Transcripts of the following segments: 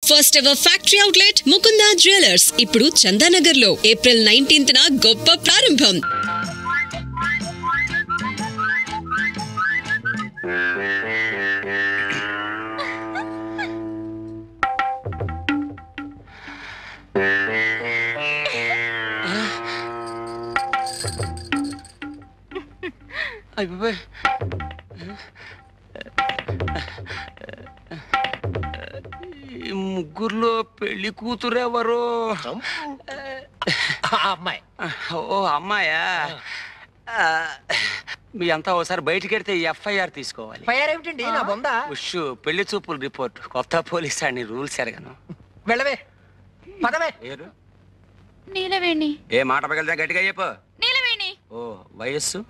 First ever factory outlet Mukunda jewellers ఇప్పుడు చందానగర్ లో April 19th గొప్ప ప్రారంభం. ముగ్గురులో పెళ్లి కూతురెవరు? అమ్మాయి. ఓ అమ్మాయా? మీ అంతా ఒకసారి బయటికి వెళ్తే ఎఫ్ఐఆర్ తీసుకోవాలి. ఏమిటండి నా బొందా? ఉష్ పెళ్లి చూపులు రిపోర్ట్. కొత్త పోలీస్ అని రూల్స్ ఎరగను. వెళ్ళవే పదవే. నీలవేణి. ఏ మాట పగలదా గట్టిగా చెప్పు. నీలవేణి. ఓ వయస్సు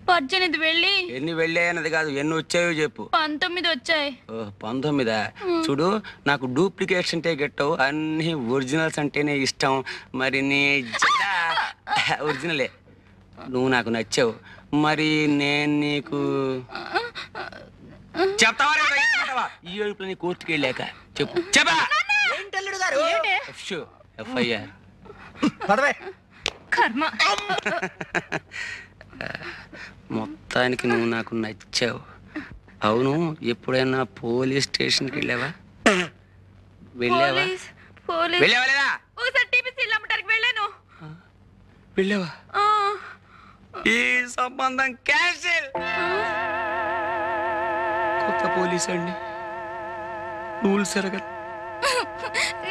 18 వెళ్ళి ఎన్ని వెళ్ళాయన్నది కాదు, ఎన్ని వచ్చాయో చెప్పు. 19 వచ్చాయి. ఓ 19. చూడు, నాకు డూప్లికేట్స్ అంటే గెట్టవు, అన్ని ఒరిజినల్స్ అంటేనే ఇష్టం. మరి నీ ఒరిజినలే, నువ్వు నాకు నచ్చావు. మరి నేను నీకు చెప్తావా? ఈ ఏడుపులో నీ కోర్టుకి వెళ్ళాక చెప్పు. చెప్పా ఎఫ్ఐఆర్. కర్మ. మొత్తానికి నువ్వు నాకు నచ్చావు. అవును, ఎప్పుడైనా పోలీస్ స్టేషన్కి వెళ్ళావా? వెళ్ళావా? వెళ్ళావా? ఈ సంబంధం క్యాన్సిల్. కొత్త పోలీస్ అండి, రూల్స్ ఎరగదు.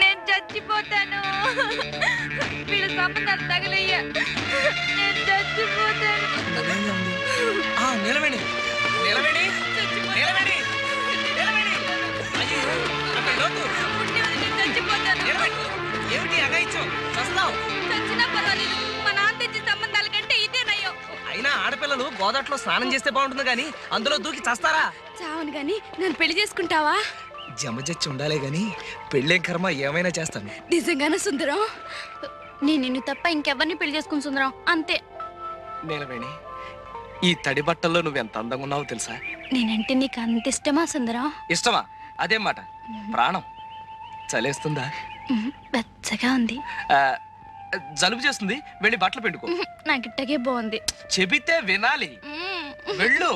నేను చచ్చిపోతాను. వీళ్ళ సంబంధాలు తగలయ్యా. నేను చచ్చిపోతాను. నిలవేణి నిలవేణి నిలవేణి నిలవేణి. చచ్చిపోతాను. ఏమిటి అగాయిచ్చు? చస్తావు. చచ్చినా పర్వాలేదు, మా నాన్న తెచ్చిన సంబంధాల కంటే ఇదే నయ్యో. అయినా ఆడపిల్లలు గోదాట్లో స్నానం చేస్తే బాగుంటుంది గాని అందులో దూకి చస్తారా? చావును గాని నన్ను పెళ్లి చేసుకుంటావా? జమజచ్చి ఉండాలే గాని పెళ్ళేం కర్మ, ఏమైనా చేస్తాను. నిజంగానే సుందరం? నేను నిన్ను తప్ప ఇంకెవరిని పెళ్లి చేసుకుని సుందరం, అంతే. నీలవేణి, ఈ తడి బట్టల్లో నువ్వెంత అందంగా ఉన్నావో తెలుసా? నేనంటే నీకు అంత ఇష్టమా సుందరం? ఇష్టమా? అదేం మాట. ప్రాణం. చలేస్తుందా? వెచ్చగా ఉంది. జలుబు చేస్తుంది, వెళ్ళి బట్టలు పెట్టుకో. నాకు ఇట్టగే బాగుంది. చెబితే వినాలి. వెళ్ళు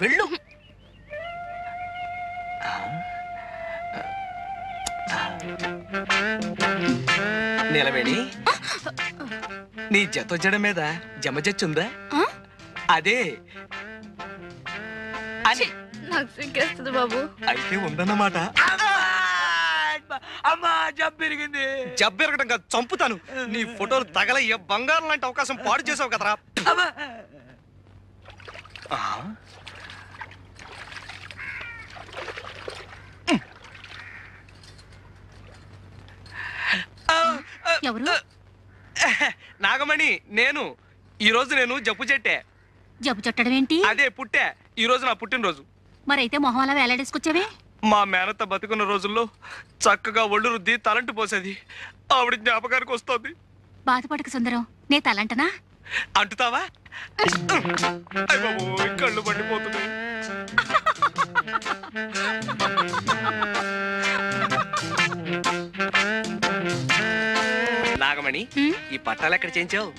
వెళ్ళు. నిలవేణి, నీ జత మీద జమజచ్చుందా? అదే అని నాకు సిగ్గేస్తుంది బాబు. అయితే ఉందన్నమాట. అమ్మా, జబ్బిరిగింది. జబ్బిరగడం కాదు, చంపుతాను. నీ ఫోటోలు తగలయ్యే బంగారం లాంటి అవకాశం పాడు చేసావు కదరా. ఎవరు? నాగమణి, నేను జబ్బు చెట్టే. జబ్బు చుట్టడం ఏంటి? అదే పుట్టే. ఈ రోజు నా పుట్టినరోజు. మరైతే మొహం అలా వేలాడేసుకొచ్చావే? మా మేనత్త బతుకున్న రోజుల్లో చక్కగా ఒళ్ళు రుద్ది తలంటు పోసేది. ఆవిడ జ్ఞాపకానికి వస్తుంది. బాధపడక సుందరం, నే తలంటనా? అంటుతావా? కళ్ళు పడిపోతుంది. నాగమణి, ఈ పట్టాలు ఎక్కడ చేయించావు?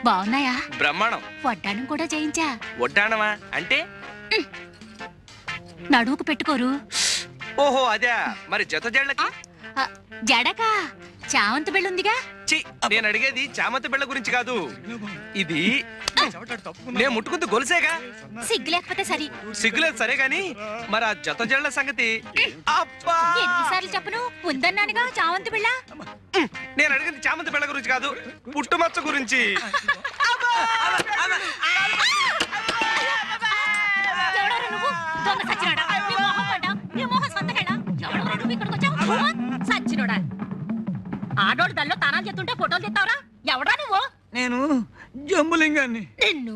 బాగున్నాయా? బ్రహ్మాండం. వడ్డాణం కూడా చేయించా. వడ్డాణమా అంటే? నడువుకు పెట్టుకోరు. ఓహో అదే. మరి జత జళ్ళకి? జడకా? చామంతి బెళ్ళుందిగా. నేను అడిగేది చామంతి బిళ్ళ గురించి కాదు. ఇది నేను ముట్టుకుంటూ గొలుసేగా. సిగ్గు లేకపోతే సరి. సిగ్గులేదు సరే గాని, మరి ఆ జత జళ్ళ సంగతి? ఎన్నిసార్లు చెప్పను? ఉందన్నానుగా చామంతి బిళ్ళ. నేను అడిగింది చామంతి బిళ్ళ గురించి కాదు, పుట్టుమచ్చ గురించి. ఆడోడు దల్లో తానాలు చేస్తుంటే ఫోటోలు తెస్తావరా? ఎవడా నువ్వు? నేను జంబులింగాన్ని. నిన్ను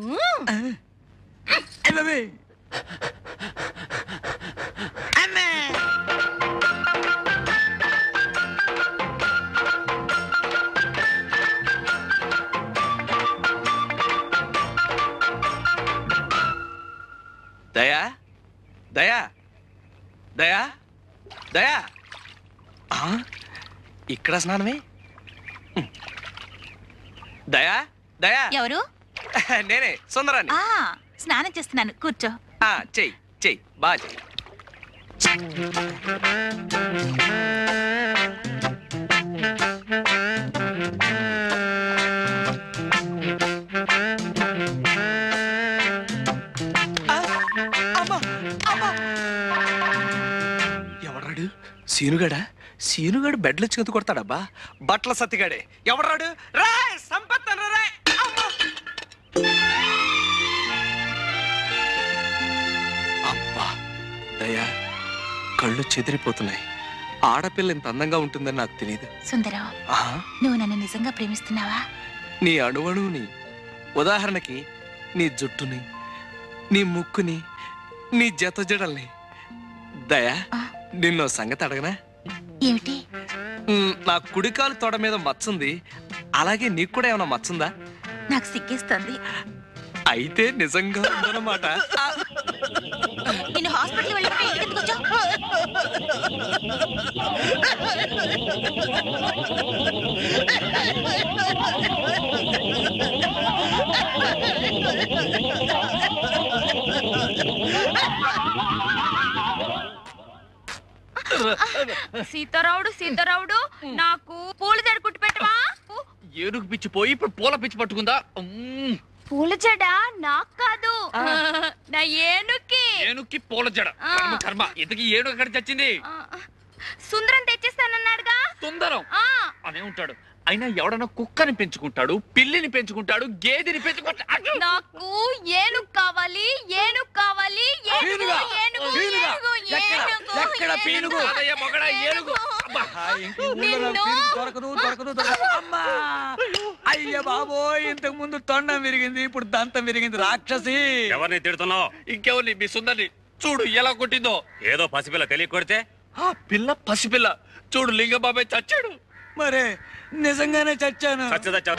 దయా దయా దయా దయా ఇక్కడ స్నానమే. దయా దయా. ఎవరు? నేనే సుందరాన్ని. స్నానం చేస్తున్నాను, కూర్చో. చెయ్యి చెయ్యి బాగా చెయ్యి. ఎవరాడు? సీనుగాడా? సీనుగాడు బెడ్లు వచ్చి కొడతాడబ్బా. బట్టల సత్తిగాడే. ఎవరాడు? రా సంపత్తను రా. అబ్బా దయా, కళ్ళు చెదిరిపోతున్నాయి. ఆడపిల్ల ఇంత అందంగా ఉంటుందని నాకు తెలియదు. సుందరం, నువ్వు నన్ను నిజంగా ప్రేమిస్తున్నావా? నీ అణువణువుని, ఉదాహరణకి నీ జుట్టుని, నీ ముక్కుని, నీ జత జడల్ని. దయా, నిన్నో సంగతి అడగనా? ఏమిటి? నా కుడికాలు తొడ మీద మచ్చుంది, అలాగే నీకు కూడా ఏమైనా మచ్చుందా? నాకు సిగ్గేస్తుంది. అయితే నిజంగా ఉందన్నమాట. నేను హాస్పిటల్ వెళ్ళిపోయి ఇంటికి ఎందుకు వచ్చావు? సీతారావుడు సీతారావుడు, నాకు పూల జడ కుట్టి పెట్టవా? ఏనుగు పిచ్చి పోయి ఇప్పుడు పూల పిచ్చి పట్టుకుందా? పూల జడ నాకు కాదు, నా ఏనుక్కి. ఏనుక్కి పూల జడ. కర్మ కర్మ, ఇంతకీ ఏనుగు ఎక్కడ చచ్చింది? సుందరం తెచ్చిస్తానన్నాడుగా. సుందరం అనే ఉంటాడు. అయినా ఎవడన్నా కుక్కని పెంచుకుంటాడు, పిల్లిని పెంచుకుంటాడు, గేదెని పెంచుకుంటాడు. నాకు ఏనుగు కావాలి, ఏనుగు కావాలి, ఏనుగు ఏనుగు ఏనుగు ఎక్కడ పీనుగు? కాదయ్య మొగడ, ఏనుగు. అబ్బా. అమ్మా అయ్య బాబోయ్, ఇంతకు ముందు తొండం విరిగింది, ఇప్పుడు దంతం విరిగింది. రాక్షసి! ఎవరిని తిడుతున్నావు? ఇంకెవరిని? మీ సుందరిని. చూడు ఎలా కొట్టిందో. ఏదో పసిపిల్ల తెలియ కొడితే ఆ పిల్ల పసిపిల్ల. చూడు లింగబాబాయ్ చచ్చాడు. మరే నిజంగానే చచ్చాను. చచ్చదచ్చ.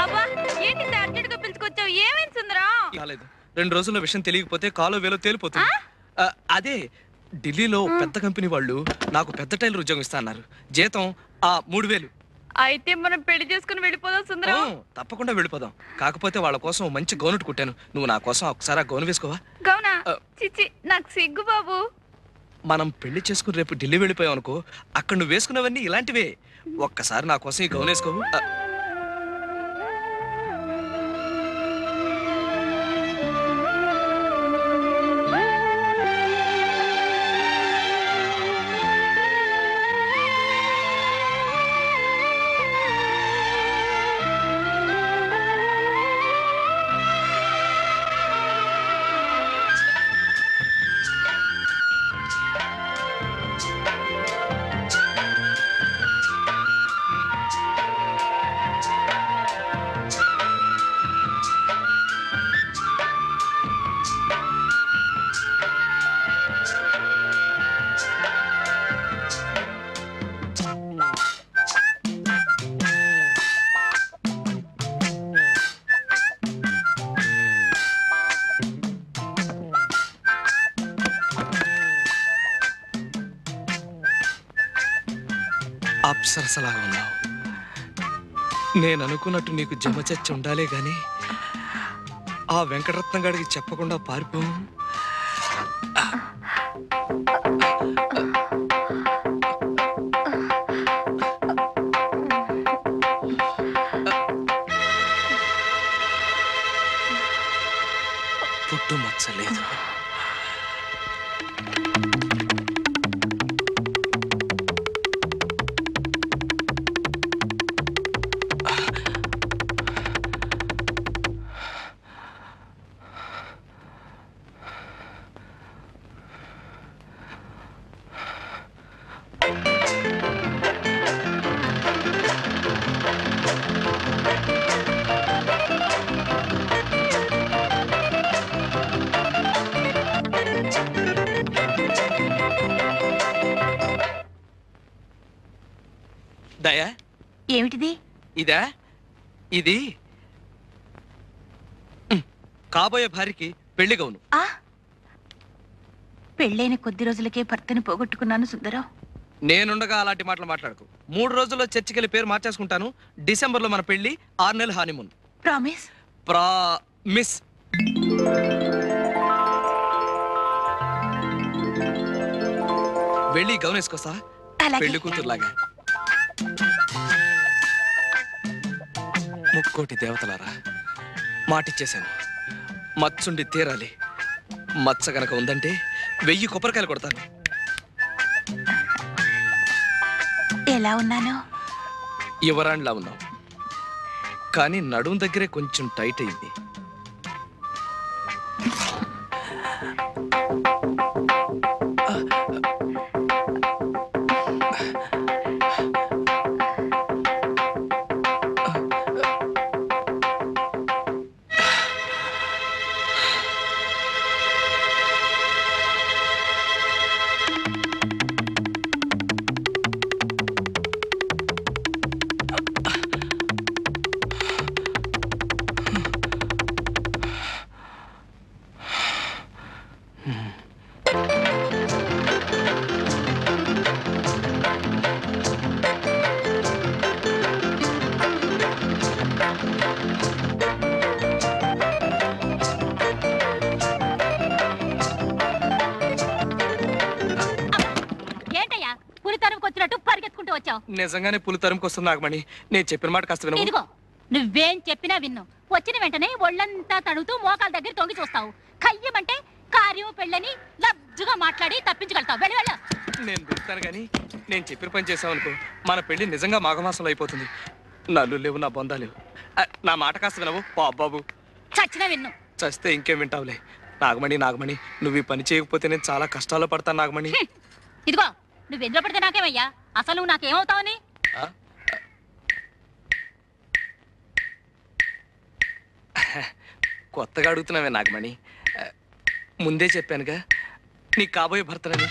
అబ్బా, ఏంటి అర్జెంట్ గా పిలుచుకొచ్చావు? ఏమైంది సుందరం? కాలేదు. 2 రోజుల్లో విషయం తెలియకపోతే కాలో వేలో తేలిపోతుంది. అదే ఢిల్లీలో పెద్ద కంపెనీ వాళ్ళు నాకు పెద్ద టైలర్ ఉద్యోగం ఇస్తా అన్నారు. జీతం 3000. అయితే మనం పెళ్లి చేసుకుని వెళ్ళిపోదాం సుందరం. తప్పకుండా వెళ్ళిపోదాం. కాకపోతే వాళ్ళ కోసం మంచి గౌను కుట్టాను. నువ్వు నా కోసం ఒకసారి ఆ గౌను వేసుకోవా? గౌనా? చిచ్చి, నాకు సిగ్గు బాబు. మనం పెళ్లి చేసుకుని రేపు ఢిల్లీ వెళ్ళిపోయావు అనుకో, అక్కడ నువ్వు వేసుకున్నవన్నీ ఇలాంటివే. ఒక్కసారి నా కోసం ఈ గౌను వేసుకోవు? అప్సరసలాగా ఉన్నావు. నేను అనుకున్నట్టు నీకు జమచచ్చి ఉండాలే గాని ఆ వెంకటరత్నం గారికి చెప్పకుండా పారిపో. పుట్టు మచ్చలేదు. దయా ఏమిటిది? ఇదా? ఇది కాబోయే భార్యకి పెళ్లి గౌను. ఆ పెళ్ళైన కొద్ది రోజులకే భర్తని పోగొట్టుకున్నాను సుందరం. నేనుండగా అలాంటి మాటలు మాట్లాడకు. 3 రోజుల్లో చర్చికి వెళ్ళి పేరు మార్చేసుకుంటాను. డిసెంబర్లో మన పెళ్లి, 6 నెలలు హానీమూన్. ప్రామిస్? ప్రామిస్. వెళ్ళి గౌన్ వేసుకోసా, పెళ్లి కూతురులాగా. ముక్కోటి దేవతలారా, మాటిచ్చేశాను, మచ్చుండి తీరాలి. మచ్చ గనక ఉందంటే 1000 కొబ్బరికాయలు కొడతాను. ఎలా ఉన్నాను? యువరాణిలా ఉన్నావు, కానీ నడుం దగ్గరే కొంచెం టైట్ అయింది. నిజంగానే పులి తరుముకొస్తుంది నాగమణి. నేను చెప్పిన మాట కాస్త విను. ఇదిగో నువ్వేం చెప్పినా విన్ను. వచ్చిన వెంటనే ఒళ్ళంతా తడుతూ మోకాల దగ్గర తొంగి చూస్తావు. కయ్యమంటే కార్యం పెళ్ళని లబ్జుగా మాట్లాడి తప్పించగలుగుతావు. వెళ్ళి వెళ్ళ. నేను వెళ్తాను కానీ నేను చెప్పిన పని చేసావు అనుకో, మన పెళ్లి నిజంగా మాఘమాసంలో అయిపోతుంది. నల్లు లేవు, నా బొందా లేవు. నా మాట కాస్త వినవు బాబు. చచ్చినా విన్ను. చస్తే ఇంకేం వింటావులే. నాగమణి నాగమణి, నువ్వు ఈ పని చేయకపోతే నేను చాలా కష్టాల్లో పడతాను నాగమణి. ఇదిగో నువ్వు ఎందులో పడితే నాకేమయ్యా? అసలు నువ్వు నాకేమవుతావని? కొత్తగా అడుగుతున్నావే నాగమణి. ముందే చెప్పానుగా నీకు కాబోయే భర్తనని.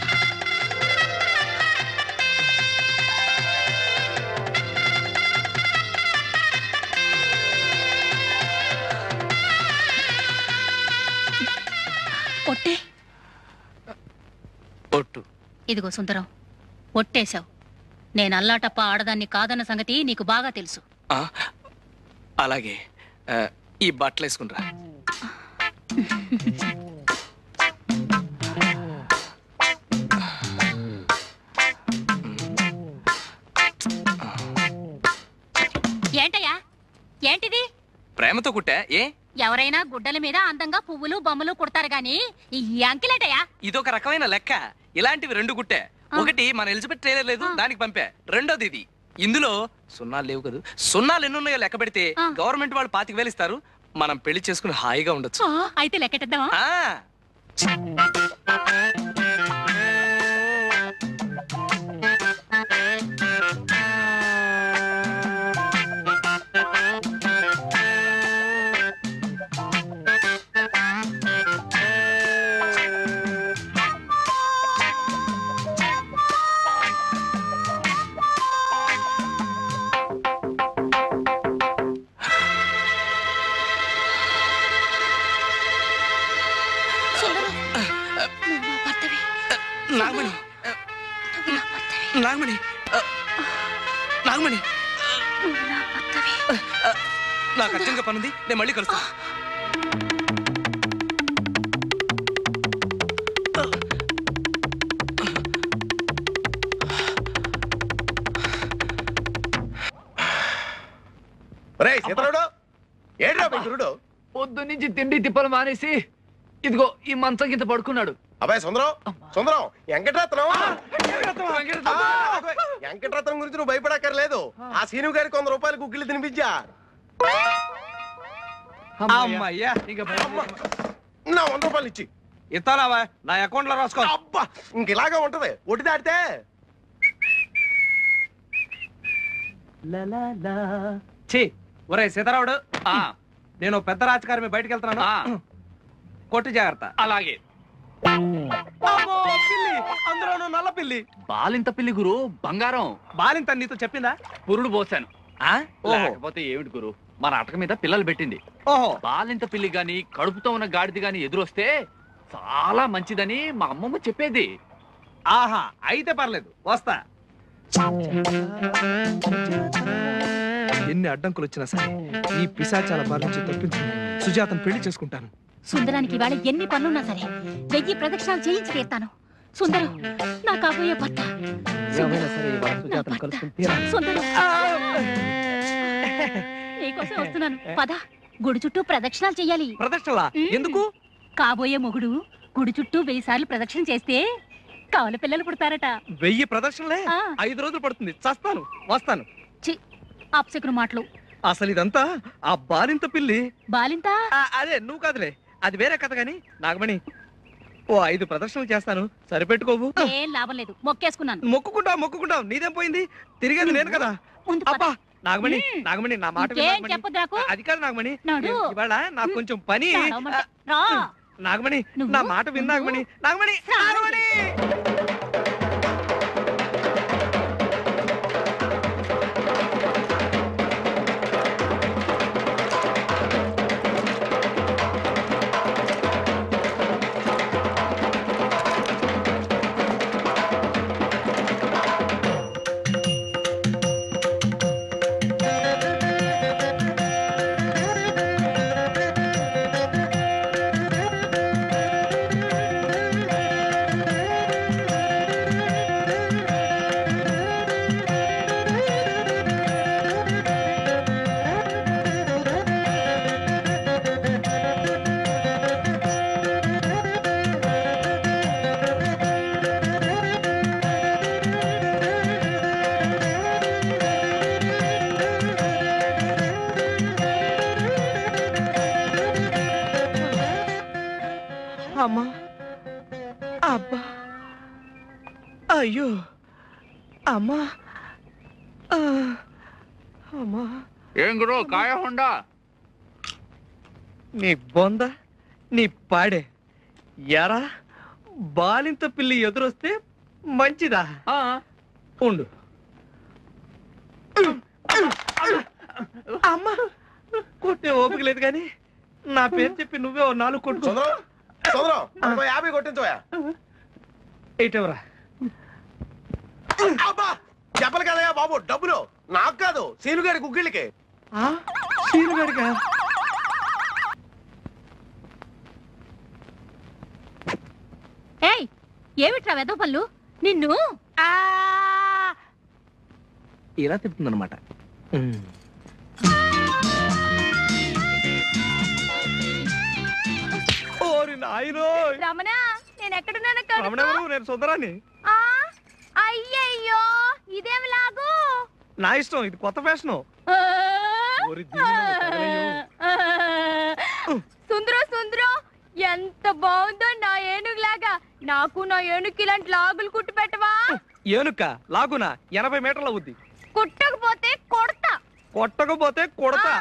ఒట్టే. ఒట్టు. ఇదిగో సుందరం, ఒట్టేశావు. నేను అల్లాటప్ప ఆడదాన్ని కాదన్న సంగతి నీకు బాగా తెలుసు. అలాగే ఈ బట్టలు వేసుకునిరా. ఏంటయ్యా ఏంటిది? ప్రేమతో కుట్టా. ఏ ఎవరైనా గుడ్డల మీద అందంగా పువ్వులు బొమ్మలు కుడతారు గాని ఈ అంకిలేటయ్యా? ఇదొక రకమైన లెక్క. ఇలాంటివి 2 కుట్టా. ఒకటి మన ఎలిజబెత్ ట్రైలర్ లేదు, దానికి పంపా. రెండోది ఇది. ఇందులో సున్నాలు లేవు కదా. సున్నాలు ఎన్నున్నాయో లెక్క పెడితే గవర్నమెంట్ వాళ్ళు 25,000 ఇస్తారు. మనం పెళ్లి చేసుకుని హాయిగా ఉండొచ్చు. అయితే లెక్కెట్టేద్దామా? నాగమణి నాగమణి నాగమణి, నాకు అర్జెంట్గా పనుంది, నేను మళ్ళీ కలుస్తా. పొద్దు నుంచి తిండి తిప్పలు మానేసి ఇదిగో ఈ మంచం కింద పడుకున్నాడు. అబ్బాయి సుందరం, సుందరం, వెంకటరత్నం వెంకటరత్నం గురించి నువ్వు భయపడక్కర్లేదు. ఆ సీను గారికి 100 రూపాయలు గుగ్గిళ్ళు తినిపించా. అమ్మయ్యా, నా 100 రూపాయలు ఇచ్చి ఇస్తానావా? నా అకౌంట్ లో రాసుకో. అబ్బా, ఇంక ఇలాగా ఉంటది. ఒట్టి దాటితే ఒరే సీతారావుడు, నేను పెద్ద రాజకారి బయటకు వెళ్తున్నాను. కొట్టి జాగ్రత్త. అలాగే. పిల్లి, అందులోనూ నల్ల పిల్లి. బాలింత పిల్లి గురు, బంగారం. బాలింత నీతో చెప్పిందా? పురుడు పోసాను. ఓహో. లేకపోతే ఏమిటి గురు, మన అటక మీద పిల్లలు పెట్టింది. ఓహో. బాలింత పిల్లి గాని కడుపుతో ఉన్న గాడిది గాని ఎదురొస్తే చాలా మంచిదని మా అమ్మమ్మ చెప్పేది. ఆహా, అయితే పర్లేదు, వస్తా. ఎన్ని అడ్డంకులు వచ్చినా సరే ఈ పిశాచాల బారి నుంచి తప్పించి సుజాతను పెళ్లి చేసుకుంటాను. సుందరానికి ఇవాళ ఎన్ని పనులున్నా సరే 1000 ప్రదక్షిణాలు చేయించి తీరుతాను. సుందరం, నా కాబోయే భర్త. ఏమైనా సరే ఇవాళ సుజాతను కలుసుకుని తీరాలి. సుందరం, నీకోసం వస్తున్నాను. పద, గుడి చుట్టూ ప్రదక్షిణాలు చెయ్యాలి. ప్రదక్షిణలా? ఎందుకు? కాబోయే మొగుడు గుడి చుట్టూ 1000 సార్లు ప్రదక్షిణ చేస్తే కవల పిల్లలు పుడతారట. 1000 ప్రదక్షిణలే? 5 రోజులు పడుతుంది. చస్తాను, వస్తాను. అప్సకును మాటలు. అసలు ఇదంతా ఆ బాలింత పిల్లి. బాలింత? అదే, నువ్వు కాదులే, అది వేరే కథ. గాని నాగమణి, ఓ 5 ప్రదక్షిణలు చేస్తాను, సరిపెట్టుకోవు. ఏం లాభం లేదు, మొక్కేసుకున్నాను. మొక్కుకుంటావు, నీదేం పోయింది? తిరిగేది నేను కదా. అబ్బా నాగమణి, నాగమణి, నా మాట అది కాదు నాగమణి, ఇవాళ నాకు కొంచెం పని. నాగమణి, నా మాట విన్ నాగమణి. నాగమణి, నాగమణి. అమ్మా, అబ్బా, అయ్యో, అమ్మా, అమ్మా. ఏం గురు, కాయ హోండా? నీ బొంద, నీ పాడే. ఎరా, బాలింత పిల్లి ఎదురొస్తే మంచిదా? ఉండు. అమ్మా, కొట్టే ఓపిక లేదు కానీ నా పేరు చెప్పి నువ్వే 4 కొట్టు. 50 కొట్టించోయా. ఏటవరా? చెప్పలు కదయా బాబు, డబ్బులు నాకు కాదు, సీనుగాడి గుగ్గిళ్ళకి. సీనుగాడికా? ఏయ్, ఏమిట్రా వెధవ పళ్ళు? నిన్ను ఇలా తిప్పుతుందన్నమాట. రమణ, నేను ఎక్కడున్నాను? నేను సుందరాన్ని. అయ్యయ్యో, ఇదేం లాగు? నా ఇష్టం, ఇది కొత్త ఫ్యాషను. సుందరం, ఎంత బాగుందో నా ఏనుగులాగా. నాకు నా ఏనుగుకి ఇలాంటి లాగులు కుట్టి పెట్టవా? ఏనుక లాగునా? 80 మీటర్ల అవుద్ది. కుట్టకపోతే కొడతా. కొట్టకపోతే కొడతా.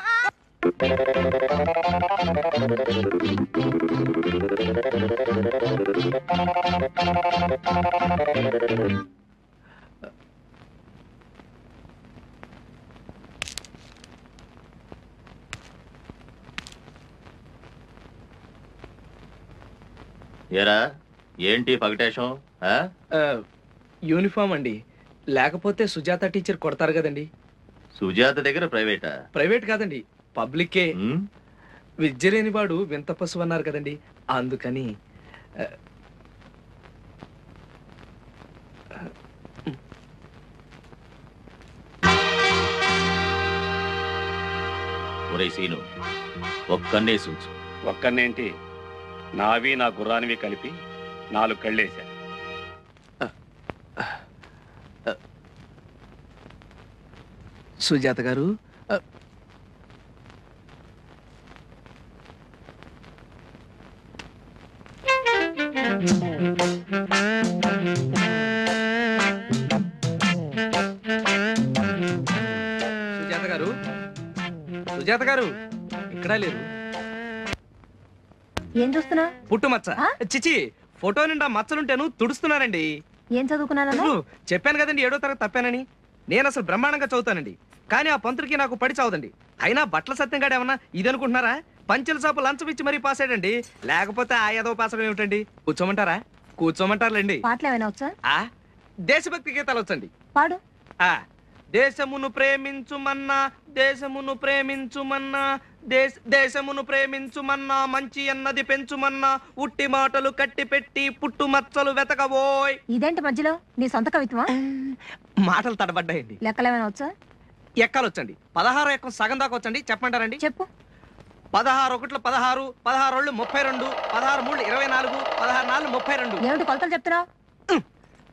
ఏరా, ఏంటి పగటేశం? యూనిఫామ్ అండి, లేకపోతే సుజాత టీచర్ కొడతారు కదండి. సుజాత దగ్గర ప్రైవేటా? ప్రైవేట్ కాదండి, పబ్లికే. విద్య లేని వాడు వింత పశువు అన్నారు కదండి, అందుకని. ఒరే సీను, ఒక్కన్నేసుంచు. ఒక్కన్నేంటి, నావి నా గుర్రానివి కలిపి 4 కళ్ళేశా. సుజాత గారు, సుజాత గారు ఇక్కడ లేరు. ఏం చూస్తున్నా? పుట్టుమచ్చ. చిచి, ఫోటో నిండా మచ్చలుంటేను తుడుస్తున్నానండి. ఏం చదువుకున్నాను? చెప్పాను కదండి 7వ తరగతి తప్పానని. నేను అసలు బ్రహ్మాండంగా చదువుతానండి, కానీ ఆ పంతులకి నాకు పడి చావదండి. అయినా బట్టల సత్యం గాడు ఏమన్నా ఇది అనుకుంటున్నారా? పంచెల సాపు లంచం ఇచ్చి మరీ పాస్ అయ్యాడండి, లేకపోతే ఆ ఏదో పాస్ అవ్వడం ఏమిటండి? కూర్చోమంటారా? కూర్చోమంటారులేండి. పాటలు ఏమైనా వచ్చా? దేశభక్తి గీతాలు వచ్చండి. పాడు. దేశమును ప్రేమించుమన్నా, దేశమును ప్రేమించుమన్నా, దేశమును ప్రేమించుమన్నా, మంచి అన్నది పెంచుమన్నా, ఉట్టి మాటలు కట్టి పెట్టి పుట్టు మచ్చలు వెతకబోయ్. ఇదేంటి మధ్యలో నీ సొంత కవిత్వమా? మాటలు తడబడ్డాయండి. లెక్కలు ఏమైనా వచ్చా? ఎక్కాలు వచ్చండి. 16 ఎక్కం సగం దాకా వచ్చండి. చెప్పమంటారండి? చెప్పు. 16 ఒకట్లు 16, 16 రెండు 32, 16 మూడు 24, 16 నాలుగు 32. ఏమిటి కొలతలు చెప్తున్నావు?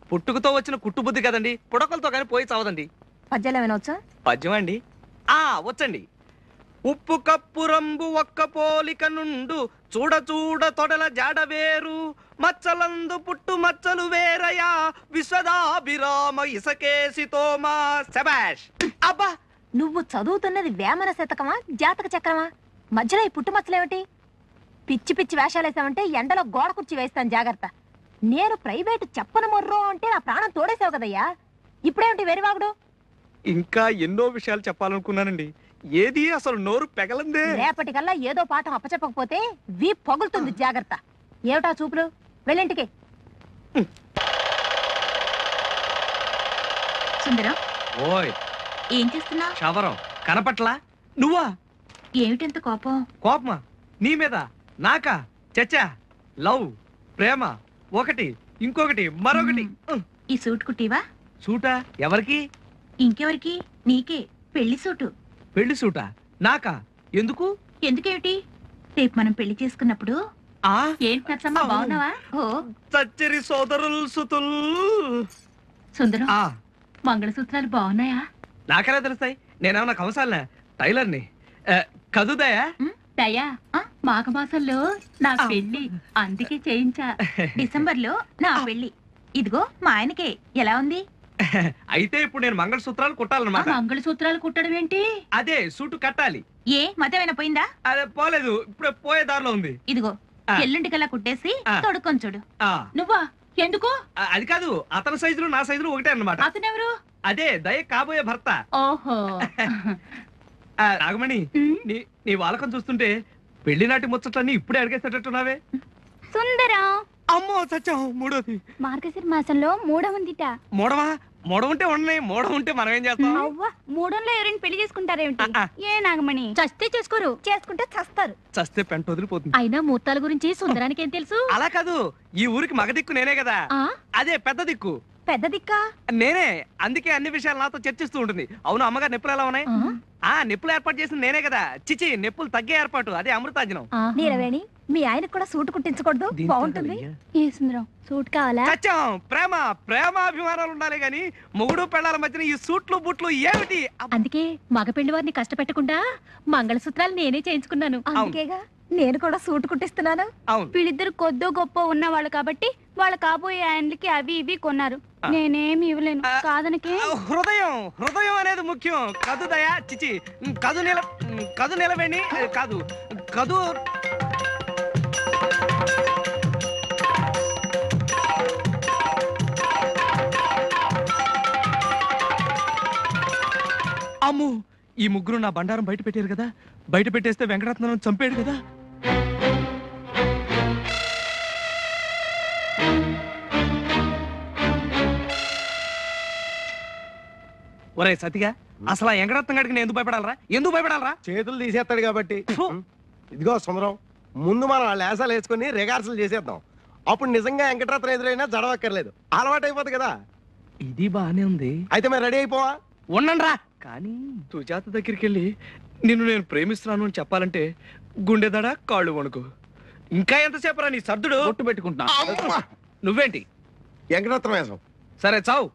పుట్టుకతో వచ్చిన కుట్టు బుద్ధి కదండి, పుడకలతో కానీ పోయి చావదండి. పద్యాలు ఏమైనా వచ్చా? పద్యం అండి వచ్చండి. ఉప్పు కప్పు రంబు ఒక్క పోలిక నుండు, చూడ చూడ తొడల జాడ వేరు, మచ్చలందు పుట్టు మచ్చలు వేరయా, విశ్వదాభిరామ ఇసకేసి తోమా. శబాష్. అబ్బా, నువ్వు చదువుతున్నది వేమన శతకమా జాతక చక్రమా? మధ్యలో ఈ పుట్టుమచ్చలేమిటి? పిచ్చి పిచ్చి వేషాలేసామంటే ఎండలో గోడ కుర్చీ వేస్తాను, జాగ్రత్త. నేను ప్రైవేటు చెప్పను మొర్రో అంటే నా ప్రాణం తోడేసావు కదయ్యా, ఇప్పుడేమిటి వెరివాగుడు? ఇంకా ఎన్నో విషయాలు చెప్పాలనుకున్నానండి, ఏది అసలు నోరు పెగలందే. రేపటికల్లా ఏదో పాఠం అప్పచెప్పకపోతే వీ పొగులుతుంది, జాగ్రత్త. ఏమిటా చూపులు? వెళ్ళింటికి. సుందరం, ఓయ్ ఏం చేస్తున్నా? శవరం కనపట్లా? నువ్వా? ఏమిటంత కోపం? కోపమా? నీ మీద? నాకా? చచ్చా, లవ్ ప్రేమ ఒకటి, ఇంకొకటి మరొకటి. ఈ సూట్ కుట్టివా? సూటా? ఎవరికి? ఇంకెవరికి? నీకే. పెళ్లి సూటు. పెళ్లి సూటా? నాకా? ఎందుకు? ఎందుకేమిటి? రేపు మనం పెళ్లి చేసుకున్నప్పుడు. ఏంటి నచ్చమ్మా, బాగున్నావా? ఓ చచ్చరి సోదరులు సుతుల్. సుందరం, మంగళసూత్రాలు బాగున్నాయా? నాకెలా తెలుస్తాయి? నేనేమన్నా కంసాలనా? టైలర్ని. కదుదయా? దయా, మాఘమాసంలో నా పెళ్లి, అందుకే చేయించా. డిసెంబర్లో నా పెళ్లి. ఇదిగో మా ఆయనకే. ఎలా ఉంది? అయితే ఇప్పుడు నేను మంగళసూత్రాలు కుట్టాలన్నమాట. మంగళసూత్రాలు కుట్టడం ఏంటి? అదే సూటు కట్టాలి. ఏ మతమైనా పోయిందా? అదే పోలేదు, ఇప్పుడు పోయే దారిలో ఉంది. ఇదిగో ఎల్లుంటికల్లా కుట్టేసి తొడుక్కొని చూడు. నువ్వా? ఎందుకు? అది కాదు, అతని సైజులు నా సైజులు ఒకటే అన్నమాట. అతనెవరు? అదే దయ కాబోయే భర్త. ఓహో. నాగమణి, నీ వాలకం చూస్తుంటే పెళ్లి నాటి ముచ్చట్లన్నీ ఇప్పుడే అడిగేసేటట్టున్నావే. సుందరం. అమ్మో సత్యం, మూడోది. మార్గశిర మాసంలో మూడవందిట. మూడవా? మూడవుంటే ఉండని, మూడవుంటే మనం ఏం చేస్తాం? అవ్వ, మూడంలో ఎవరైనా పెళ్లి చేసుకుంటారేమిటి? ఏ నాగమణి, చస్తే చేసుకోరు, చేసుకుంటే చస్తారు. చస్తే పెంట వదిలిపోతుంది. అయినా ముహూర్తాల గురించి సుందరానికి ఏం తెలుసు? అలా కాదు, ఈ ఊరికి మగ దిక్కు నేనే కదా. అదే పెద్ద దిక్కు. పెద్ద దిక్కా? నేనే, అందుకే అన్ని విషయాలు నాతో చర్చిస్తూ ఉంటుంది. అవును, అమ్మగారు నొప్పులు ఎలా ఉన్నాయి? నొప్పులు ఏర్పాటు చేసింది నేనే కదా. చిచి, నొప్పులు తగ్గే ఏర్పాటు, అదే అమృతాంజనం. నీలవేణి, మీ ఆయనకు కూడా సూట్ కుట్టించకూడదు? బాగుంటుంది. ఏ సుందరం, సూట్ కావాలా? సత్యం, ప్రేమ ప్రేమాభిమానాలు ఉండాలి గాని మొగుడు పెళ్ళాల మధ్యన ఈ సూట్లు బుట్లు ఏమిటి? అందుకే మగ పెళ్లి వారిని కష్టపెట్టకుండా మంగళసూత్రాలు నేనే చేయించుకున్నాను. అందుకేగా నేను కూడా సూట్ కుట్టిస్తున్నాను. వీళ్ళిద్దరు కొద్దో గొప్ప ఉన్నవాళ్ళు కాబట్టి వాళ్ళ కాబోయే ఆయనకి అవి ఇవి కొన్నారు. నేనేమి ఇవ్వలేను, కాదనకే. హృదయం హృదయం అనేది ముఖ్యం. కదు దయా, చిచి, కదు నిలవేణి కాదు, కదు. అమ్ము, ఈ ముగ్గురు నా బండారం బయట పెట్టారు కదా. బయట పెట్టేస్తే వెంకటరత్నం చంపాడు కదా. ఒరే సతిగా, అసలు ఆ వెంకటరత్నం గడికి నేను ఎందుకు భయపడాలరా? ఎందుకు భయపడాలరా? చేతులు తీసేస్తాడు కాబట్టి. ఇదిగో సుందరం, ముందు మనం వాళ్ళ లేసాలు వేసుకుని రిహార్సల్ చేసేద్దాం. అప్పుడు నిజంగా వెంకటరత్నం ఎదురైనా జడవక్కర్లేదు, అలవాటు అయిపోతుంది కదా. ఇది బానే ఉంది. అయితే మరి రెడీ అయిపోవా? ఉండండిరా. కానీ సుజాత దగ్గరికి వెళ్ళి నిన్ను నేను ప్రేమిస్తున్నాను అని చెప్పాలంటే గుండెదడ కాళ్ళు వణుకు. ఇంకా ఎంతసేపు రా నీ సర్దుడు? ఒట్టు పెట్టుకుంటున్నా. నువ్వేంటి? వెంకటరత్నం వేసాం. సరే చావు.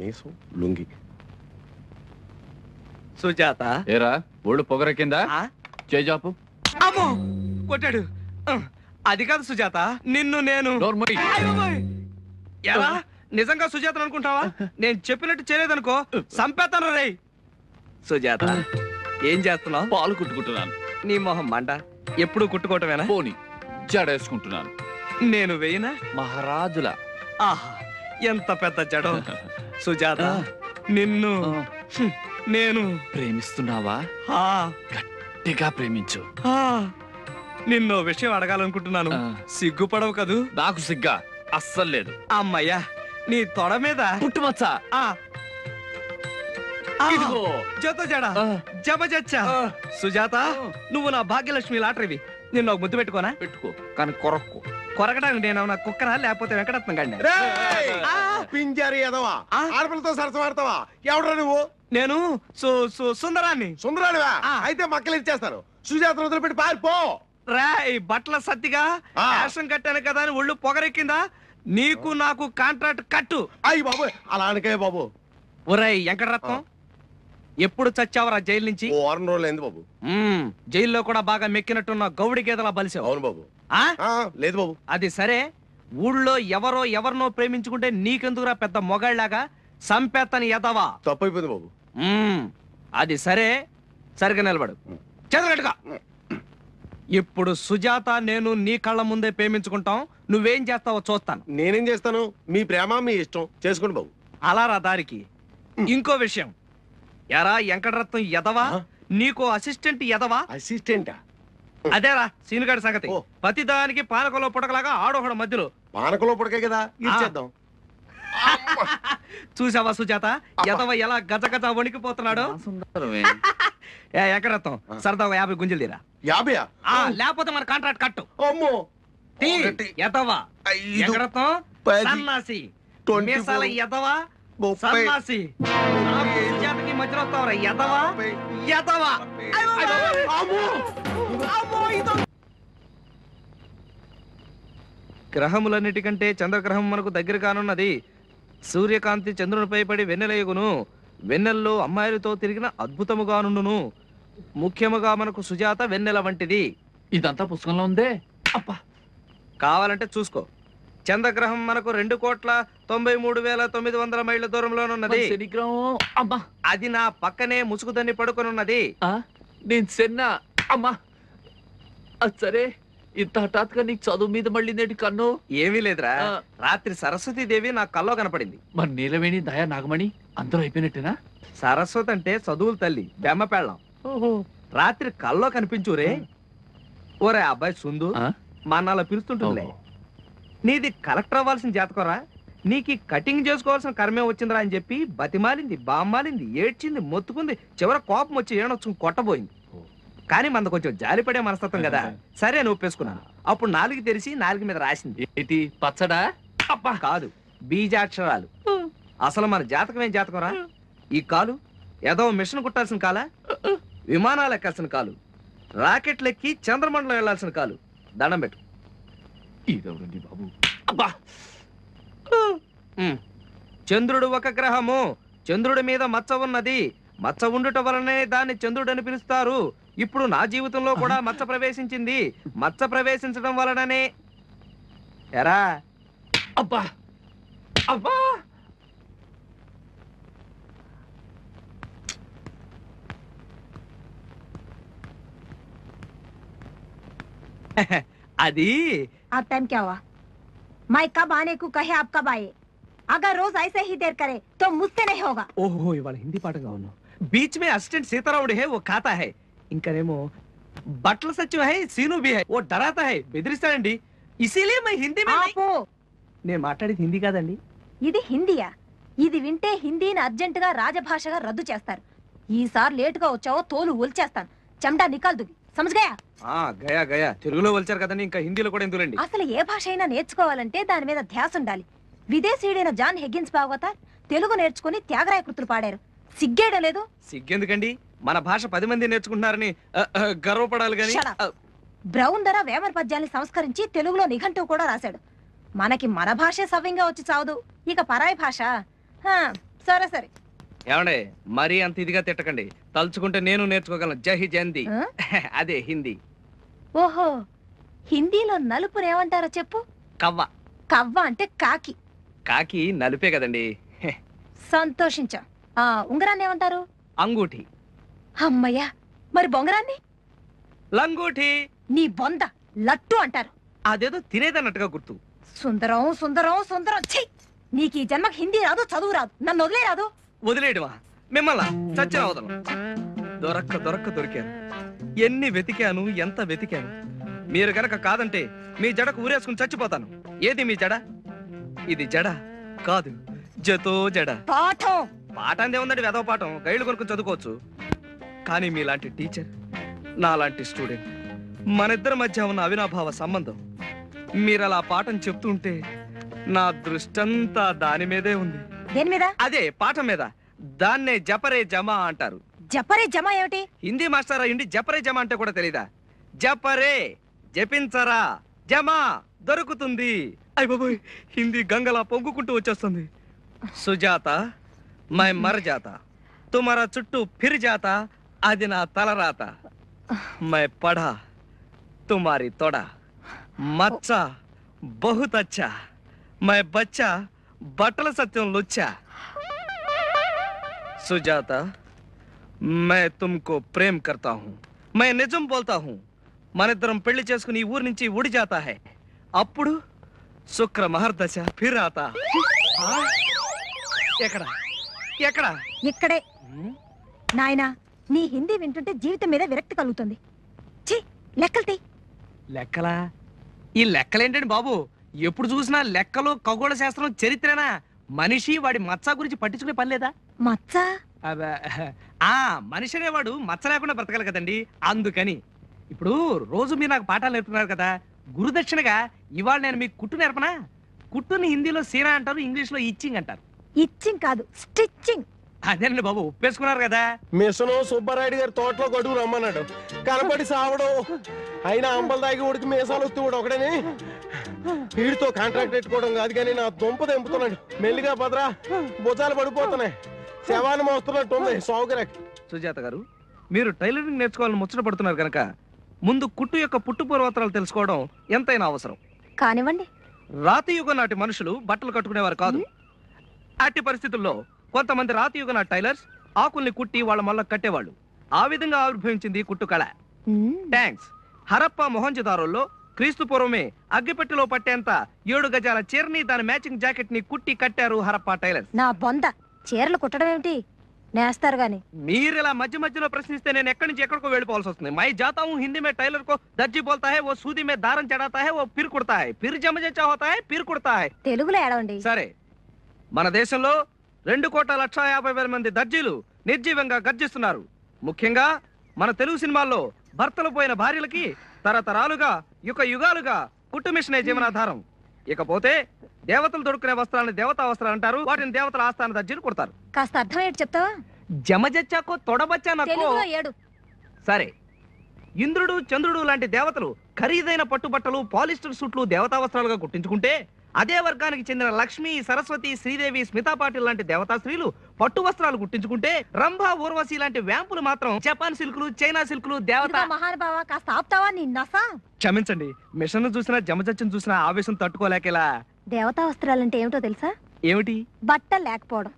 మేసం లుంగి. సుజాత, ఏరా ఒళ్ళు పొగర కింద చేజాపు. అమ్మో, కొట్టాడు. అది కాదు సుజాత, నిన్ను నేను. ఎలా? నిజంగా సుజాత అనుకుంటావా? నేను చెప్పినట్టు చేయలేదనుకో సంపేతాను రే. సుజాత, ఏం చేస్తున్నావు? పాలు కుట్టుకుంటున్నాను. నీ మొహం మంట, ఎప్పుడు కుట్టుకోవటమేనా? పోని జడేసుకుంటున్నాను. నేను వేయనా? మహారాజుల ఆహా ఎంత పెద్ద జడం. సుజాత నిన్ను నేను ప్రేమిస్తున్నావా? గట్టిగా ప్రేమించు. నిన్నో విషయం అడగాలనుకుంటున్నాను. సిగ్గుపడవు కదూ? నాకు సిగ్గా అస్సలు లేదు. అమ్మయ్యా నీ తొడ మీద పుట్టుమచ్చ. జత జడ జబజచ్చా. సుజాత నువ్వు నా భాగ్యలక్ష్మి లాటరీవి. నిన్ను ఒక ముద్దు పెట్టుకోనా? పెట్టుకో, కానీ కొరక్కు. కొరకడానికి నేను నా కుక్కరా లేకపోతే వెంకటరత్నం గండి? పింజారి ఎదవా, ఆడపిల్లతో సరసమాడతావా? ఎవడ్రా నువ్వు? నేను సుందరాన్ని. సుందరానివా? అయితే మక్కలు ఇచ్చేస్తాను. సుజాతను వదిలిపెట్టి పారిపో. రాయ్ బట్టల సత్తిగా యాసం కట్టాను కదా అని ఒళ్ళు పొగరెక్కిందా? నీకు నాకు కాంట్రాక్ట్ కట్టు. అయ్యి బాబు అలా అనకే బాబు. ఒరేయ్ వెంకటరత్నం, ఎప్పుడు చచ్చావరా జైలు నుంచి? వారం రోజులు అయింది బాబు. జైల్లో కూడా బాగా మెక్కినట్టున్న గౌడి గేదలా బలిసావు. అవును బాబు. లేదు బాబు. అది సరే, ఊళ్ళో ఎవరినో ప్రేమించుకుంటే నీకెందుకురా పెద్ద మొగాళ్ళలాగా సంపేత్తని ఎదవా? తప్పైపోయింది బాబు. అది సరే, సరిగా నిలబడు. చదరగట్టుగా. ఇప్పుడు సుజాత నేను నీ కళ్ళ ముందే ప్రేమించుకుంటాం. నువ్వేం చేస్తావో చూస్తాను. నేనేం చేస్తాను? మీ ప్రేమ మీ ఇష్టం, చేసుకోండి బాబు. అలా రా దారికి. ఇంకో విషయం, ఎరా వెంకటరత్నం ఎదవా, నీకో అసిస్టెంట్ ఎదవా? అసిస్టెంటా? అదేరా సీనుగాడి సంగతి. ప్రతిదానికి పానకంలో పుడకలాగా ఆడొకడు మధ్యలో. పానకంలో పుడకే కదా, ఇచ్చేద్దాం. చూసావా సుజాత ఎదవ ఎలా గజ గజ వణికిపోతున్నాడు? వెంకటరత్నం సరదాగా 50 గుంజలు తీరా. 50? లేకపోతే మన కాంట్రాక్ట్ కట్టు. అమ్మో ఎదవా వెంకటరత్నం సన్నాసి మీసాల ఎదవా సన్నాసి. నాకు సుజాతకి మధ్యలో వస్తావరా ఎదవా ఎదవా. గ్రహములన్నిటికంటే చంద్రగ్రహం మనకు దగ్గర కానున్నది. సూర్యకాంతి చంద్రునిపై పడి వెన్నెలయగును. వెన్నెల్లో అమ్మాయిలతో తిరిగిన అద్భుతముగానుండును. ముఖ్యముగా మనకు సుజాత వెన్నెల వంటిది. ఇదంతా పుస్తకంలో ఉందే. అప్పా కావాలంటే చూసుకో. చంద్రగ్రహం మనకు 2,93,900 మైళ్ళ దూరంలోనున్నది. అది నా పక్కనే ముసుగుదని పడుకొనున్నది. నేను సెన్నా అమ్మా. సరే, ఇంత హఠాత్తుగా నీకు చదువు మీద మళ్ళీ నేటి కన్ను? ఏమీ లేదురా, రాత్రి సరస్వతీదేవి నా కల్లో కనపడింది. మరి నీలవేణి, దయా, నాగమణి అందరూ అయిపోయినట్టేనా? సరస్వతి అంటే చదువుల తల్లి, బెమ్మ పెళ్ళం. రాత్రి కల్లో కనిపించురే. ఓరే అబ్బాయి సుందు, మా నాలా పిలుస్తుంటుందిలే. నీది కలెక్టర్ అవ్వాల్సిన జాతకరా, నీకు కటింగ్ చేసుకోవాల్సిన కర్మే వచ్చిందిరా అని చెప్పి బతిమాలింది, బామ్మాలింది, ఏడ్చింది, మొత్తుకుంది. చివర కోపం వచ్చి ఏడొచ్చు కొట్టబోయింది. కానీ మనది కొంచెం జాలిపడే మనస్తత్వం కదా, సరే అని ఒప్పేసుకున్నాను. అప్పుడు 4 తెరిచి 4 మీద రాసింది. ఏంటి పచ్చడా? అబ్బా కాదు, బీజాక్షరాలు. అసలు మన జాతకం ఏం జాతకం రా? ఈ కాలు ఏదో మిషన్ కుట్టాల్సిన కాలా, విమానాలు ఎక్కాల్సిన కాలు, రాకెట్లు ఎక్కి చంద్రమండలం వెళ్లాల్సిన కాలు. దండం పెట్టు. ఇదెవరండి బాబు? అబ్బా, చంద్రుడు ఒక గ్రహము. చంద్రుడి మీద మచ్చ ఉన్నది. మచ్చ ఉండుట వలనే దాన్ని చంద్రుడు అని పిలుస్తారు. ఇప్పుడు నా జీవితంలో కూడా మచ్చ ప్రవేశించింది. మచ్చ ప్రవేశించడం వలననే ఎరా. అబ్బా అబ్బా, అది अब टाइम क्या हुआ? मैं कब आने को कहे आप कब आए? अगर रोज ऐसे ही देर करे तो मुझसे नहीं होगा. ఓహో ఇవాళ హిందీ పాటగా ఉన్నావు. బీచ్ మే అసిస్టెంట్ సీతారాముడు హై, ఓ ఖాతా హై. ఇంకనేమో బట్టల సత్యం హై, సీను బి హై, ఓ డరాతా హై, బెదిరిస్తాడండి. ఇసిలే మై హిందీ మే నేను మాట్లాడేది హిందీ కాదండి. ఇది హిందీయా? ఇది వింటే హిందీని అర్జెంట్ గా రాజభాషగా రద్దు చేస్తారు. ఈసారి లేట్ గా వచ్చావో తోలు ఒలిచేస్తాను. చెమటా నికాల్ దుగి సమజ్గయా? గయా గయా, తెలుగులో వచ్చారు కదండి, ఇంకా హిందీలో కూడా ఎందుకండి. అసలు ఏ భాష అయినా నేర్చుకోవాలంటే దాని మీద ధ్యాస ఉండాలి. విదేశీయుడైన జాన్ హెగ్గిన్స్ భాగవతార్ తెలుగు నేర్చుకుని త్యాగరాయ కృతులు పాడారు. సిగ్గేయడం లేదు? సిగ్గెందుకండి, మన భాష 10 మంది నేర్చుకుంటున్నారని గర్వపడాలి గాని. బ్రౌన్ ధర వేమన పద్యాన్ని సంస్కరించి తెలుగులో నిఘంటువు కూడా రాశాడు. మనకి మన భాషే సవ్యంగా వచ్చి చావదు, ఇక పరాయి భాష. సరే సరే. ఏమండే మరీ అంత ఇదిగా తిట్టకండి. తలుచుకుంటే నేను నేర్చుకోగలను. జై హిందీ. అదే హిందీ. ఓహో, హిందీలో నలుపుని ఏమంటారో చెప్పు. కవ్వ. కవ్వ అంటే కాకి. కాకి నలుపే కదండి. సంతోషించా. ఉంగరాన్ని ఏమంటారు? అంగూఠి. అమ్మయ్యా, మరి బొంగరాన్ని? లంగూఠి. నీ బొంద లట్టు అంటారు. అదేదో తినేదన్నట్టుగా గుర్తు. సుందరం సుందరం సుందరం. ఛీ! నీకు ఈ జన్మకి హిందీ రాదు, చదువు రాదు, నన్ను వదిలే రాదు. వదిలేయడమా? మిమ్మల్ని చచ్చిన వదలను. దొరికాను. ఎన్ని వెతికాను, ఎంత వెతికాను. మీరు గనక కాదంటే మీ జడకు ఊరేసుకుని చచ్చిపోతాను. ఏది మీ జడ? ఇది జడ కాదు, జతో జడ. పాఠం ఏముందండి, వెదవ పాఠం. గైడ్లు కొనుక్కుని చదువుకోవచ్చు. కానీ మీలాంటి టీచర్, నాలాంటి స్టూడెంట్, మనిద్దరి మధ్య ఉన్న అవినాభావ సంబంధం, మీరలా పాఠం చెప్తుంటే నా దృష్టంతా దాని మీదే ఉంది. దేని మీద? అదే పాఠం మీద. దాన్నే జపరే జమా అంటారు. జపరే జమా ఏమిటి? హిందీ మాస్టర్ అయ్యుండి జపరే జమా అంటే కూడా తెలీదా? జపరే జపించరా, జమా దొరుకుతుంది. అయ్య బాబోయ్, హిందీ గంగలా పొంగుకుంటూ వచ్చేస్తుంది. సుజాత మై మర్ జాతా, తుమారా చుట్టూ ఫిర్ జాతా, అది నా తలరాత. మై పఢా తుమారి తొడ, మచ్చా బహుత్ అచ్చా, మై బచ్చా బట్టల సత్యం లుచ్చా. సుజాత मैं तुमको प्रेम करता हूँ, मैं निजम बोलता हूँ. మనిద్దరం పెళ్లి చేసుకుని ఊరి నుంచి ఉడి జాతా హై. అప్పుడు శుక్ర మహర్దశ ఫిర్ ఆతా. ఎక్కడ ఎక్కడ? ఇక్కడే. నాయనా, నీ హిందీ వింటుంటే జీవితం మీద విరక్తి కలుగుతుంది. ఛీ, లెక్కలు తీ. లెక్కలా? ఈ లెక్కలేంటండి బాబు? ఎప్పుడు చూసినా లెక్కలు, ఖగోళ శాస్త్రం, చరిత్రనా? మనిషి వాడి మచ్చ గురించి పట్టించుకునే పని లేదా? మచ్చ? మనిషి అనేవాడు మచ్చ లేకుండా బ్రతకాలి కదండి, అందుకని. ఇప్పుడు రోజు మీరు నాకు పాఠాలు నేర్పుతున్నారు కదా, గురుదక్షిణగా ఇవాళ నేను మీకు కుట్టు నేర్పనా? కుట్టుని హిందీలో సీనా అంటారు, ఇంగ్లీష్ లో ఇచ్చింగ్ అంటారు. ఇచ్చింగ్ కాదు, స్టిచ్చింగ్. అదేనండి బాబు, ఒప్పేసుకున్నారు కదా. మిషను సుబ్బారాయుడు గారి తోటలో గడువు రమ్మన్నాడు, కనపడి సావడం. అయినా అంబలు దాగి ఉడికి మీసాలు వస్తూ ఒకడని వీడితో కాంట్రాక్ట్ పెట్టుకోవడం కాదు, కానీ నా దుంప తెంపుతున్నాడు. మెల్లిగా భద్రా, భుజాలు పడిపోతున్నాయి, శవాన్ని మోస్తున్నట్టు ఉంది సౌకర్యం. సుజాత గారు, మీరు టైలరింగ్ నేర్చుకోవాలని ముచ్చట పడుతున్నారు కనుక ముందు కుట్టు యొక్క పుట్టు పూర్వోత్తరాలు తెలుసుకోవడం ఎంతైనా అవసరం. కానివ్వండి. రాతి యుగం నాటి మనుషులు బట్టలు కట్టుకునేవారు కాదు. అట్టి పరిస్థితుల్లో కొంతమంది రాతి యుగ నాటి టైలర్స్ ఆకుల్ని కుట్టి వాళ్ళ మళ్ళ కట్టేవాళ్ళు. ఆ విధంగా ఆవిర్భవించింది కుట్టు కళ. థ్యాంక్స్. హరప్ప మొహంజదారోల్లో క్రీస్తు పూర్వమే అగ్గిపెట్టెలో పట్టేంత 7 గజాల చీరని, దాని మ్యాచింగ్ జాకెట్ ని కుట్టి కట్టారు హరప్ప టైలర్స్. నా బొంద, చీరలు కుట్టడం ఏమిటి? నేస్తారు గాని. మీరు ఇలా మధ్య మధ్యలో ప్రశ్నిస్తే నేను ఎక్కడి నుంచి ఎక్కడికో వెళ్ళిపోవాల్సి వస్తుంది. మై జాతా హూ హిందీ మే టైలర్ కో దర్జీ బోల్తా హై, ఓ సూది మే దారం చడాతా హై, ఓ పిర్ కుడతా హై, పిర్ జమ జచ్చా హోతా హై, పిర్ కుడతా హై. తెలుగులో ఏడవండి. సరే, మన దేశంలో 2,50,50,000 మంది దర్జీలు నిర్జీవంగా గర్జిస్తున్నారు. ముఖ్యంగా మన తెలుగు సినిమాల్లో భర్తలు పోయిన భార్యలకి తరతరాలుగా యుగాలుగా కుట్టు మిషనే జీవనాధారం. ఇకపోతే దేవతలు దొడుకునే వస్త్రాలను దేవతా వస్త్రాలు అంటారు. వాటిని దేవతల ఆస్థాన దర్జీలు కుడతారు. కాస్త అర్థం ఏంటి చెప్తావా? జమజచ్చాకో తొడబచ్చా నాకు. సరే, ఇంద్రుడు, చంద్రుడు లాంటి దేవతలు ఖరీదైన పట్టుబట్టలు, పాలిస్టర్ సూట్లు దేవతా వస్త్రాలుగా కుట్టించుకుంటే, అదే వర్గానికి చెందిన లక్ష్మి, సరస్వతి, శ్రీదేవి, స్మితా పాటిల్ లాంటి దేవతా స్త్రీలు పట్టు వస్త్రాలు కుట్టించుకుంటే, రంభ, ఊర్వశి లాంటి వ్యాంపులు మాత్రం జపాన్ సిల్కులు, చైనా సిల్కులు దేవతా. మహానుభావ, కాస్త ఆపుతావా? నీ నసా. క్షమించండి, మిషన్ చూసినా జమజచ్చను చూసినా ఆవేశం తట్టుకోలేకేలా. దేవతా వస్త్రాలంటే ఏమిటో తెలుసా? ఏమిటి? బట్ట లేకపోవడం.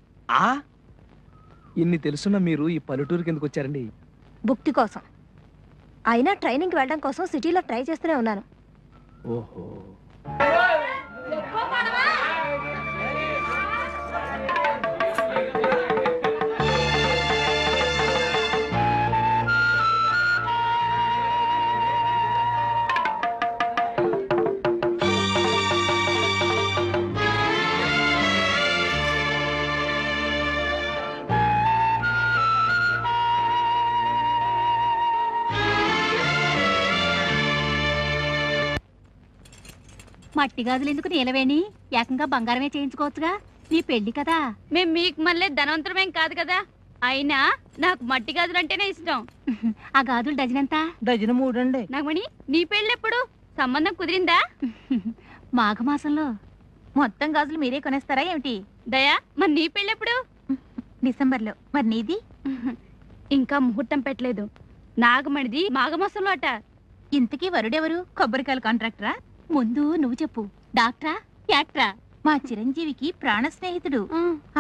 ఇన్ని తెలుసున్న మీరు ఈ పల్లెటూరుకి ఎందుకు వచ్చారండి? భుక్తి కోసం. అయినా ట్రైనింగ్ వెళ్ళడం కోసం సిటీలో ట్రై చేస్తూనే ఉన్నాను. ఓహో. మట్టి గాజులు ఎందుకు నీలవేణి? ఏకంగా బంగారమే చేయించుకోవచ్చుగా. నీ పెళ్లి కదా. మేము మీకు మళ్ళీ ధనవంతరమేం కాదు కదా. అయినా నాకు మట్టి గాజులు అంటేనే ఇష్టం. ఆ గాజులు డజన్ ఎంత? డజన్ 3 అండి. నాగమణి, నీ పెళ్ళి ఎప్పుడు? సంబంధం కుదిరిందా? మాఘమాసంలో. మొత్తం గాజులు మీరే కొనేస్తారా ఏమిటి? దయా, మరి నీ పెళ్ళి ఎప్పుడు? డిసెంబర్లో. మరి నీది? ఇంకా ముహూర్తం పెట్టలేదు. నాగమణిది మాఘమాసంలో అట. ఇంతకీ వరుడెవరు? కొబ్బరికాయల కాంట్రాక్టరా? ముందు నువ్వు చెప్పు. డాక్టరా, యాక్టరా? మా చిరంజీవికి ప్రాణ స్నేహితుడు.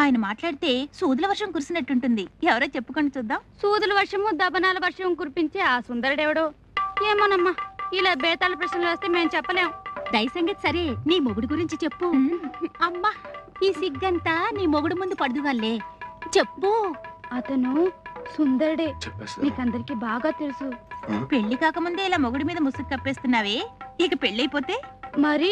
ఆయన మాట్లాడితే సూదుల వర్షం కురిసినట్టుంటుంది. ఎవరో చెప్పుకొని చూద్దాం. సూదుల వర్షము, దబనాల వర్షం కురిపించే ఆ సుందరుడెవడో ఏమోనమ్మా. ఇలా బేతాళ ప్రశ్నలు వస్తే మేము చెప్పలేం. దయ సంగతి సరే నీ మొగుడు గురించి చెప్పు. అమ్మా ఈ సిగ్గంతా నీ మొగుడు ముందు పడుదుగాలే చెప్పు. అతను సుందరుడే, నీకందరికి బాగా తెలుసు. పెళ్లి కాకముందే ఇలా మొగుడి మీద ముసుగు కప్పేస్తున్నావే, ఇక పెళ్ళైపోతే మరి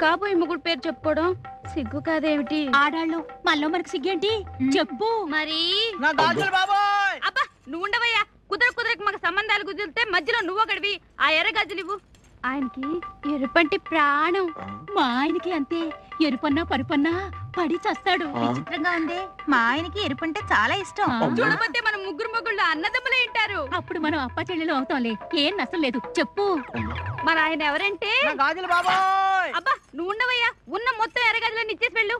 కాబోయే మొగుడు పేరు చెప్పుకోవడం సిగ్గు కాదేమిటి? ఆడాళ్ళు మళ్ళీ మనకు సిగ్గేంటి చెప్పు. మరి బాబాయ్ అబ్బా నువ్వు ఉండవయ్యా. కుదరకు మాకు సంబంధాలు కుదిరితే మధ్యలో నువ్వు గడివి. ఆ ఎర్ర గాజులు ఇవ్వు. ఆయనకి ఎరుపంటి ప్రాణం. మా ఆయనకి అంతే, ఎరుపన్నా పరుపన్నా పడి చస్తాడు. విచిత్రంగా ఉంది, మా ఆయనకి ఎరుపంటే చాలా ఇష్టం. చూడబోతే మనం ముగ్గురు మొగుళ్ళు అన్నదమ్ములే ఉంటారు. అప్పుడు మనం అప్ప చెల్లెలు అవుతాంలే, ఏం నష్టం లేదు చెప్పు. మరి ఆయన ఎవరంటే గాజులు బాబాయ్. అబ్బా నువ్వు ఉండవయ్యా. ఉన్న మొత్తం ఎర్ర గాజులన్నీ ఇచ్చేసి వెళ్ళు.